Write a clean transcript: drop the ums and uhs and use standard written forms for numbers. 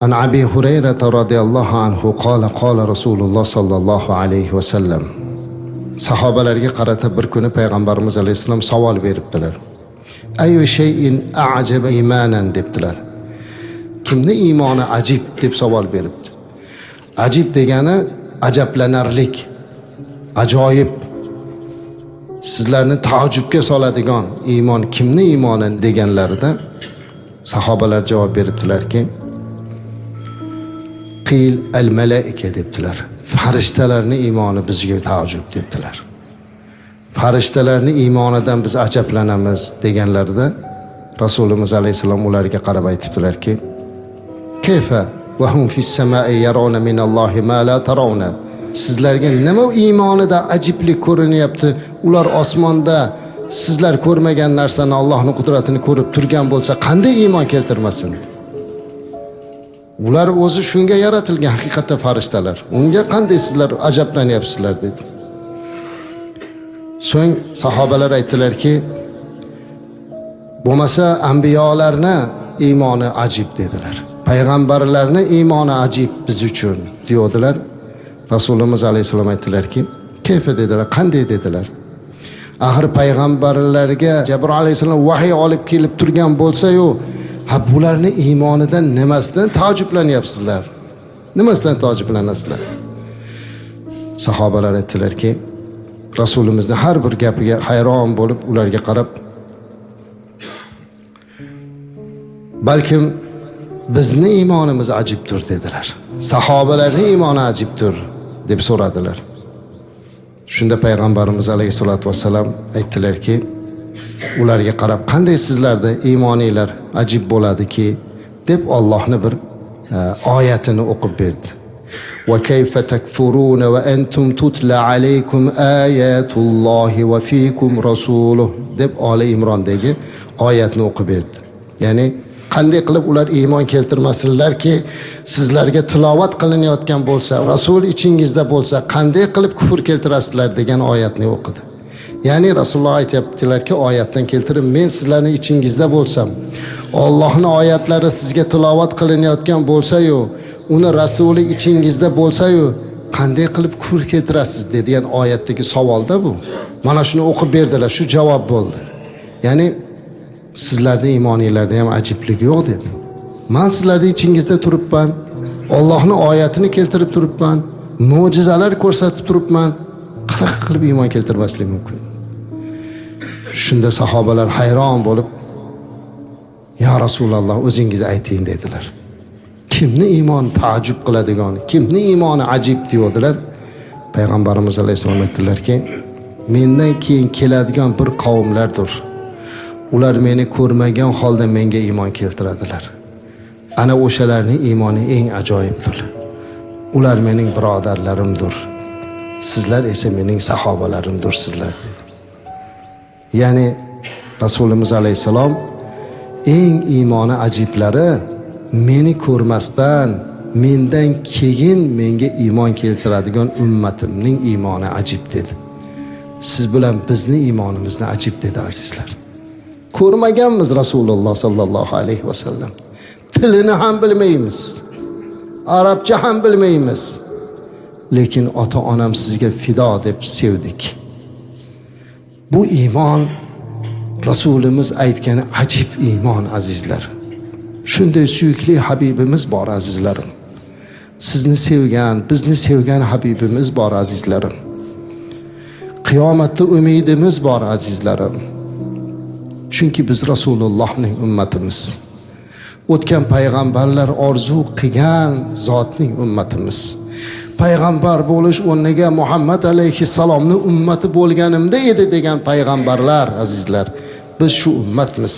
عن أبي هريرة رضي الله عنه قال رسول الله صلى الله عليه وسلم. Sahobalarga qarata bir kuni payg'ambarimiz alayhisalom savol beribdilar. Ayyu shay'in a'jaba imanan debdilar. Kimni iymoni ajib deb savol beribdi. Ajib degani ajablanarlik, ajoyib, sizlarni taajjubga soladigan iymon kimni iymoni deganlarida sahobalar javob beribdilarki, qil al-malaika debdilar. Farishtalarni iymoni bizga taajjub debdilar. Farishtalarni iymonidan biz ajablanamiz deganlarida Rasulimiz alayhisalom ularga qarab aytibdilarki, kayfa va hum fis samai yarawna minallohi ma la tarawna. Sizlarga nima iymonida ajiblik ko'rinyapti? Ular osmonda sizlar ko'rmagan narsani, Allohning qudratini ko'rib turgan bo'lsa, qanday iymon keltirmasin? Ular o'zi shunga yaratilgan haqiqatda farishtalar. Unga qanday sizlar ajablanyapsizlar dedi. So'ng sahobalar aytdilarki, bo'lmasa anbiyolarni iymoni ajib dedilar. Payg'ambarlarni iymoni ajib biz uchun deydilar. Rasulimiz alayhisalom aytdilarki, kayfa dedilar, qanday dedilar. Axir payg'ambarlarga Jibril alayhisalom vahiy olib kelib turgan bo'lsa-yu, bularni iymonidan nimasidan taajjublanyapsizlar? Nimasidan taajjublanasizlar? Sahobalar aytdilarki, Rasulimizni har bir gapiga hayron bo'lib ularga qarab, balkim bizni iymonimiz ajibdir dedilar. Sahobalarning iymoni ajibdir deb so'radilar. Shunda payg'ambarimiz alayhisolatu vassalam aytdilarki, ularga qarab, qanday sizlarda iymoninglar ajib bo'ladiki deb Allohning bir oyatini o'qib berdi. Va kayfa takfuruna va antum tutla alaykum ayatullohi va fikum rasuluh deb Ali Imrondagi oyatni o'qib berdi. Ya'ni qanday qilib ular iymon keltirmasinlarki, sizlarga tilovat qilinayotgan bo'lsa, Rasul ichingizda bo'lsa, qanday qilib kufr keltirasizlar degan oyatni o'qidi. Ya'ni Rasululloh aytibdilarki, oyatdan keltirib, men sizlarning ichingizda bo'lsam, Allohning oyatlari sizga tilovat qilinayotgan bo'lsa-yu, uni Rasuli ichingizda bo'lsa-yu, qanday qilib kufr keltirasiz degan oyatdagi savolda bu. Mana shuni o'qib berdilar, shu javob bo'ldi. Ya'ni sizlarning iymoninglarda ham ajiblik yo'q dedi. Men sizlarning ichingizda turibman, Allohning oyatini keltirib turibman, mo'jizalar ko'rsatib turibman. Qanaqa qilib iymon keltirmaslik mumkin? Shunda sahobalar hayron bo'lib, ya Rasululloh o'zingiz ayting dedilar. Kimni iymon taajjub qiladigan, kimni iymoni ajib deydilar. Payg'ambarimiz alayhisalom aytdilarki, mendan keyin keladigan bir qavmlardir. Ular meni ko'rmagan holda menga iymon keltiradilar. Ana o'shalarning iymoni eng ajoyibdir. Ular mening birodarlarimdir. Sizlar esa mening sahobalarimdir sizlar dedi. Ya'ni Rasulimiz alayhisalom eng iymoni ajiblari meni ko'rmasdan mendan keyin menga iymon keltiradigan ummatimning iymoni ajib dedi. Siz bilan bizni iymonimizni ajib dedi azizlar. Ko'rmaganmiz Rasululloh sallallohu alayhi vasallam. Tilini ham bilmaymiz. Arabcha ham bilmaymiz. Lekin ota-onam sizga fido deb sevdik. Bu iymon Rasulimiz aytgani ajib iymon azizlar. Shunday suyukli Habibimiz bor azizlarim. Sizni sevgan, bizni sevgan Habibimiz bor azizlarim. Qiyomatda umidimiz bor azizlarim. Chunki biz Rasulullohning ummatimiz. O'tgan payg'ambarlar orzu qilgan zotning ummatimiz. Payg'ambar bo'lish o'rniga Muhammad alayhissalomning ummati bo'lganimda edi degan payg'ambarlar azizlar. Biz shu ummatmiz.